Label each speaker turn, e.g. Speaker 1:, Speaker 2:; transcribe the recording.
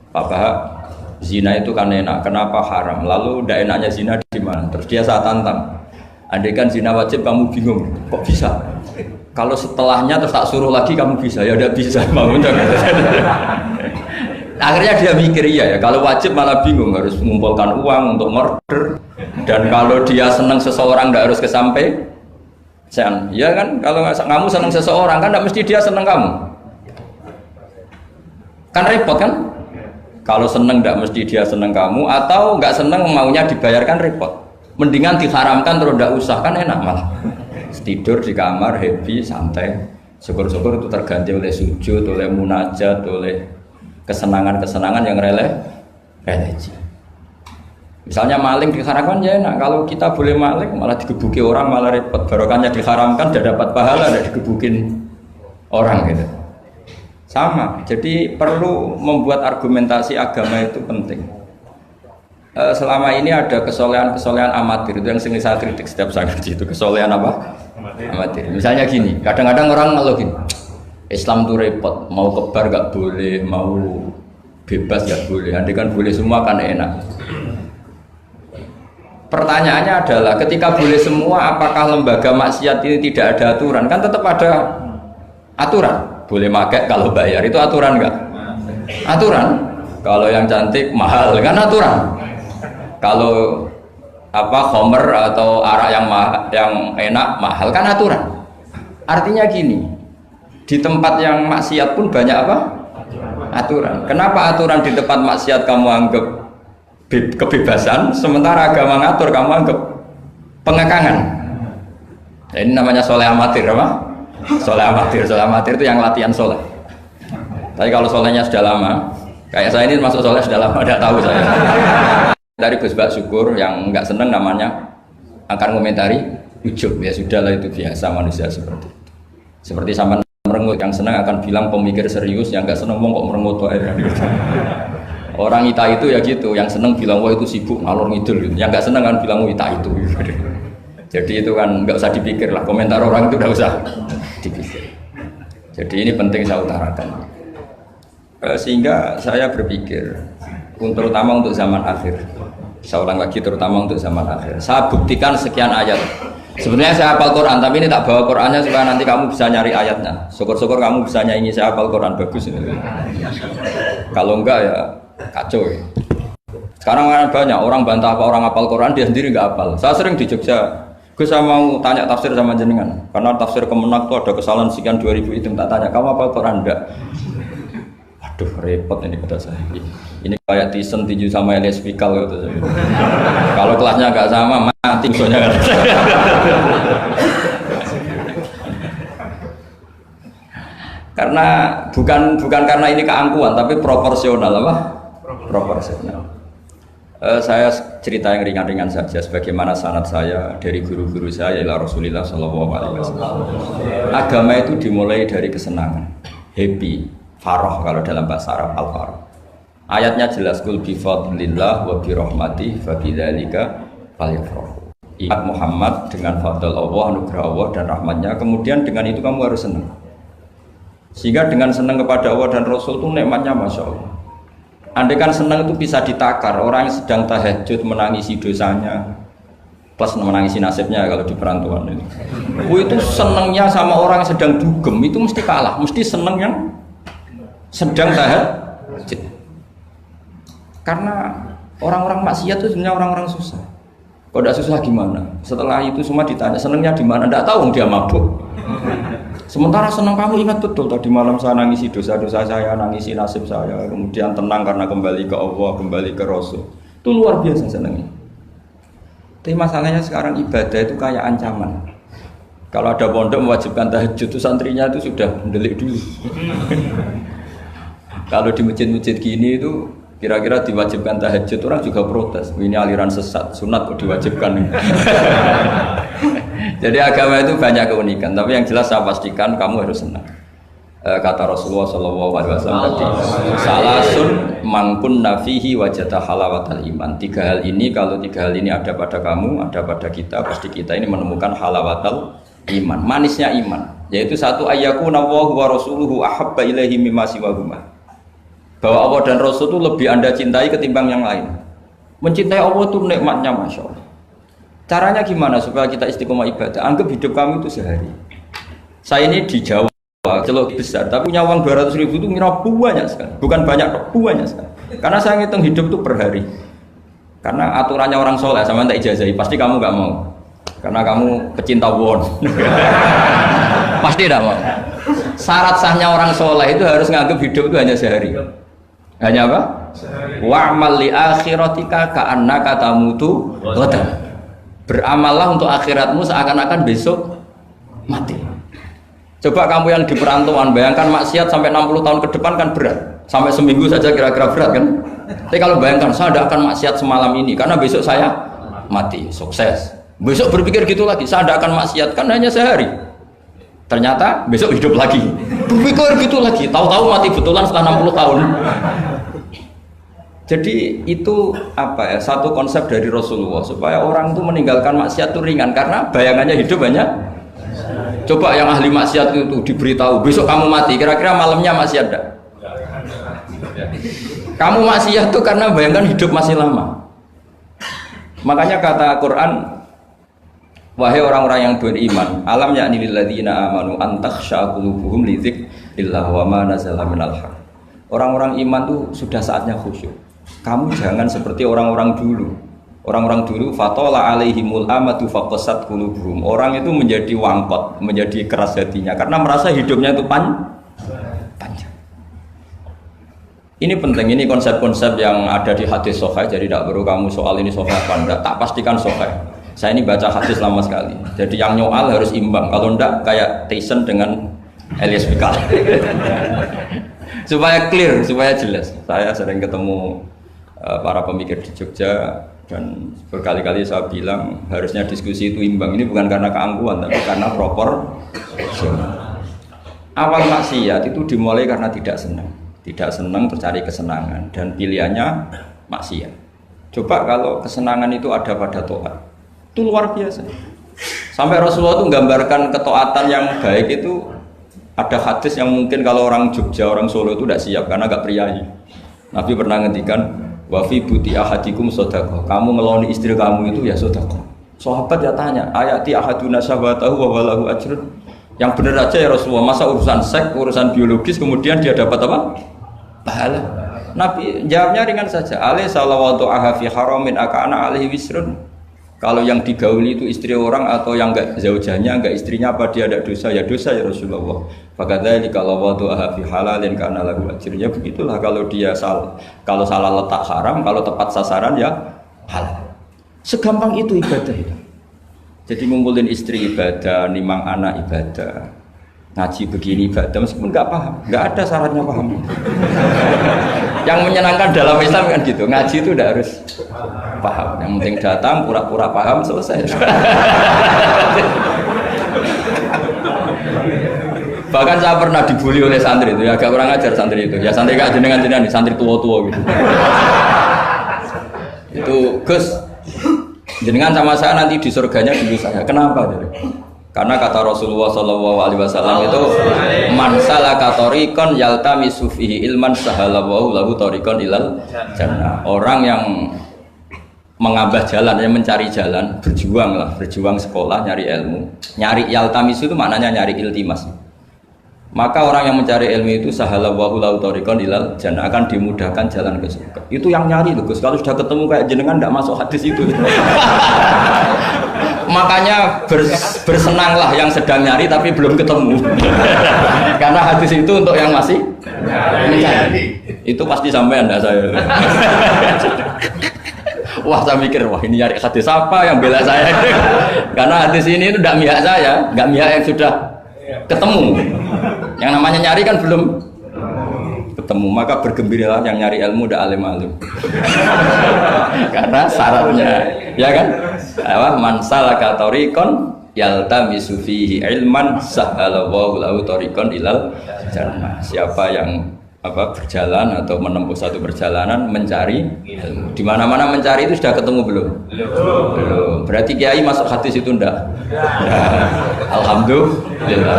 Speaker 1: Papa, zina itu kan enak, kenapa haram? Lalu tidak enaknya zina di mana? Terus dia saat tantang, andai kan zina wajib kamu bingung, kok bisa? Kalau setelahnya terus tak suruh lagi kamu bisa, ya udah bisa. Akhirnya dia mikir ya, kalau wajib malah bingung, harus mengumpulkan uang untuk murder. Dan kalau dia senang seseorang tidak harus kesampaian. Ya kan, kalau kamu senang seseorang kan tidak mesti dia senang kamu. Kan repot kan? Kalau senang tidak mesti dia senang kamu, atau nggak senang maunya dibayarkan repot. Mendingan diharamkan terus tidak usah, kan enak malah. Tidur di kamar happy santai. Syukur-syukur itu terganti oleh sujud, oleh munajat, oleh kesenangan-kesenangan yang religi. Misalnya maling diharamkan ya enak. Kalau kita boleh maling malah digebuki orang malah repot. Barokahnya diharamkan tidak dapat pahala, tidak digebukin orang gitu. Sama, jadi perlu membuat argumentasi agama itu penting. Selama ini ada kesolehan-kesolehan amatir, itu yang sering saya kritik setiap saya ngaji itu, kesolehan apa? Amatir. Misalnya gini, kadang-kadang orang ngeluh gini, Islam itu repot, mau kebar gak boleh, mau bebas gak boleh, andai kan boleh semua kan enak. Pertanyaannya adalah, ketika boleh semua, apakah lembaga maksiat ini tidak ada aturan? Kan tetap ada aturan. Boleh pakai kalau bayar, itu aturan enggak? Aturan. Kalau yang cantik mahal kan aturan. Kalau khamr atau arak yang enak mahal kan aturan. Artinya gini, di tempat yang maksiat pun banyak apa? Aturan. Kenapa aturan di tempat maksiat kamu anggap kebebasan, sementara agama ngatur kamu anggap pengekangan? Ini namanya soleh amatir apa? Soleh amatir itu yang latihan soleh. Tapi kalau solehnya sudah lama, kayak saya ini masuk soleh sudah lama, tidak tahu saya. Dari Gus Bak Syukur yang nggak seneng namanya akan komentari ujub, ya sudahlah itu biasa manusia seperti itu. Seperti sama merengut, yang senang akan bilang pemikir serius, yang nggak seneng kok merengut aja. Orang ita itu ya gitu, yang seneng bilang wah itu sibuk ngalor ngidul, yang nggak seneng kan bilang wah ita itu. Jadi itu kan nggak usah dipikir lah, komentar orang itu nggak usah dipikir. Jadi ini penting saya utarakan. Sehingga saya berpikir, terutama untuk zaman akhir. Saya ulang lagi, terutama untuk zaman akhir. Saya buktikan sekian ayat. Sebenarnya saya hafal Quran, tapi ini tak bawa Qurannya supaya nanti kamu bisa nyari ayatnya. Syukur-syukur kamu bisa nyanyi saya hafal Quran, bagus ini. Kalau enggak ya kacau ya. Sekarang banyak orang bantah apa orang hafal Quran, dia sendiri nggak hafal. Saya sering di Jogja. Saya mau tanya tafsir sama jenengan, karena tafsir Kemenak itu ada kesalahan sekian 2000 itu, tak tanya, kamu apa Quran enggak? Aduh repot ini kata saya. Ini kayak Tyson tinju sama Elias Pikal gitu. Kalau kelasnya enggak sama, mati soalnya kan. Karena bukan karena ini keangkuhan, tapi proporsional apa? Proporsional. Saya cerita yang ringan-ringan saja, sebagaimana sanad saya dari guru-guru saya ila Rasulullah Shallallahu Alaihi Wasallam. Agama itu dimulai dari kesenangan, happy, farah kalau dalam bahasa Arab al-farah. Ayatnya jelas, kul bi fadlillah wa bi rahmatih fa bidzalika falyafrahu. Ingat Muhammad dengan fadl Allah, anugerah Allah dan rahmatnya, kemudian dengan itu kamu harus senang. Sehingga dengan senang kepada Allah dan Rasul itu nikmatnya masya Allah. Andai kan senang itu bisa ditakar, orang yang sedang tahajud menangisi dosanya plus menangisi nasibnya kalau di perantauan ini. Itu senangnya sama orang yang sedang dugem itu mesti kalah, mesti senang yang sedang tahajud. Karena orang-orang maksiat itu sebenarnya orang-orang susah. Kalau tidak susah gimana? Setelah itu semua ditanya senangnya di mana? Tidak tahu dia mabuk. Sementara senang kamu ingat betul tadi malam saya nangisi dosa-dosa saya, nangisi nasib saya, kemudian tenang karena kembali ke Allah, kembali ke Rasul. Itu luar biasa senangnya. Tapi masalahnya sekarang ibadah itu kayak ancaman. Kalau ada pondok mewajibkan tahajud, itu santrinya itu sudah mendelik dulu. Kalau di masjid-masjid gini itu kira-kira diwajibkan tahajud, orang juga protes. Ini aliran sesat, sunat kok diwajibkan. Jadi agama itu banyak keunikan, tapi yang jelas saya pastikan kamu harus senang. Kata Rasulullah SAW tadi, salasun mangkun nafihi wajata halawatal iman. 3 hal ini, kalau 3 hal ini ada pada kamu, ada pada kita, pasti kita ini menemukan halawatal iman, manisnya iman, yaitu satu ayyakuna Allahu wa rasuluhu ahabba ilaihi mimma siwahuma. Bahwa Allah dan Rasul itu lebih Anda cintai ketimbang yang lain. Mencintai Allah itu nikmatnya Masya Allah. Caranya gimana supaya kita istiqomah ibadah? Anggap hidup kamu itu sehari. Saya ini di Jawa, celok besar, tapi punya uang 200.000 itu ngira banyak sekali. Bukan banyak, banyak sekali. Karena saya ngitung hidup itu per hari. Karena aturannya orang soleh, sama tak ijazahi, pasti kamu nggak mau. Karena kamu pecinta won. Pasti tidak mau. Syarat sahnya orang soleh itu harus nganggap hidup itu hanya sehari. Hanya apa? Wa'mal li akhiratika ka'annaka tamutu ghadan. Beramallah untuk akhiratmu seakan-akan besok mati. Coba kamu yang di perantauan, bayangkan maksiat sampai 60 tahun ke depan kan berat. Sampai seminggu saja kira-kira berat kan? Tapi kalau bayangkan saya tidak akan maksiat semalam ini karena besok saya mati, sukses. Besok berpikir gitu lagi, saya tidak akan maksiat kan hanya sehari. Ternyata besok hidup lagi. Berpikir gitu lagi, tahu-tahu mati betulan setelah 60 tahun. Jadi itu apa ya, satu konsep dari Rasulullah supaya orang itu meninggalkan maksiat itu ringan karena bayangannya hidup banyak. Coba yang ahli maksiat itu diberitahu besok kamu mati, kira-kira malamnya maksiat enggak? Kamu maksiat itu karena bayangkan hidup masih lama. Makanya kata Quran, wahai orang-orang yang beriman, alam ya'ni lil ladzina amanu an takhsha qulubuhum li dzikrillah wa ma nazala minal haq. Orang-orang iman itu sudah saatnya khusyuk. Kamu jangan seperti orang-orang dulu. Orang-orang dulu fatola alaihimul amatu faqasat qulubuhum. Orang itu menjadi wangkot, menjadi keras hatinya karena merasa hidupnya itu panjang. Ini penting, ini konsep-konsep yang ada di hadis sahih. Jadi tidak perlu kamu soal ini sahih apa enggak, tak pastikan sahih. Saya ini baca hadis lama sekali. Jadi yang nyoal harus imbang. Kalau enggak kayak Tyson dengan Elias Pikal. Supaya clear, supaya jelas. Saya sering ketemu para pemikir di Jogja dan berkali-kali saya bilang harusnya diskusi itu imbang. Ini bukan karena keangkuhan, tapi karena proper. Awal maksiat itu dimulai karena tidak senang tercari kesenangan dan pilihannya maksiat. Coba kalau kesenangan itu ada pada taat, itu luar biasa. Sampai Rasulullah itu menggambarkan ketaatan yang baik itu, ada hadis yang mungkin kalau orang Jogja, orang Solo itu tidak siap karena agak priayi. Nabi pernah ngendikan, wa fi buti ahadikum shadaqah. Kamu ngeloni istri kamu itu ya sedekah. Sahabat ya tanya, ayati ahaduna syahwatahu wa walahu ajrun. Yang benar aja ya Rasulullah, masa urusan seks, urusan biologis kemudian dia dapat apa? Pahala. Nabi jawabnya ringan saja. Alaihi salawatu aha fi haramin akana alaihi wisrun. Kalau yang digauli itu istri orang atau yang enggak zaujahnya, enggak istrinya, apa dia ada dosa? Ya dosa ya Rasulullah. Fakadzalika lawatu aha fi halalin kana lahu ajrun. Ya begitulah kalau dia kalau salah letak haram, kalau tepat sasaran ya halal. Segampang itu ibadah itu. Jadi ngumpulin istri ibadah, nimang anak ibadah, ngaji begini ibadah, meskipun nggak paham, nggak ada syaratnya paham. Yang menyenangkan dalam Islam kan gitu, ngaji itu udah harus paham. Yang penting datang, pura-pura paham, selesai. Bahkan saya pernah dibully oleh santri itu, ya agak kurang ajar santri itu. Ya santri gak jenengan-jenengan, santri tua-tua gitu. Itu Gus, jenengan sama saya nanti di surganya dulu saya. Kenapa? Karena kata Rasulullah SAW itu man salaka tariqan yaltamisu fihi ilman sahalallahu lahu tariqan ilal jannah. Orang yang mengambah jalan, yang mencari jalan, berjuang sekolah, nyari ilmu. Nyari yaltamisu itu maknanya nyari iltimas. Maka orang yang mencari ilmu itu sahalallahu lahu tariqan ilal jannah, akan dimudahkan jalan ke surga. Itu yang nyari loh Gus. Kalau sudah ketemu kayak jenengan tidak masuk hadis itu. Makanya bersenanglah yang sedang nyari tapi belum ketemu. Karena hadis itu untuk yang masih mencari. Itu pasti sampai Anda saya. Wah saya mikir, wah ini nyari hadis apa yang bela saya. Karena hadis ini itu tidak mihak saya, nggak mihak yang sudah ketemu. Yang namanya nyari kan belum ketemu, maka bergembiralah yang nyari ilmu udah alim-alim. Karena syaratnya, ya kan? Man salaka tariqan yaltamisu fihi ilman sahalallahu lahu tariqan ilal jannah. Siapa yang apa berjalan atau menempuh satu perjalanan mencari ilmu. Di mana-mana mencari itu sudah ketemu belum? Belum. Berarti kiai masuk hadis itu ndak? Alhamdulillah.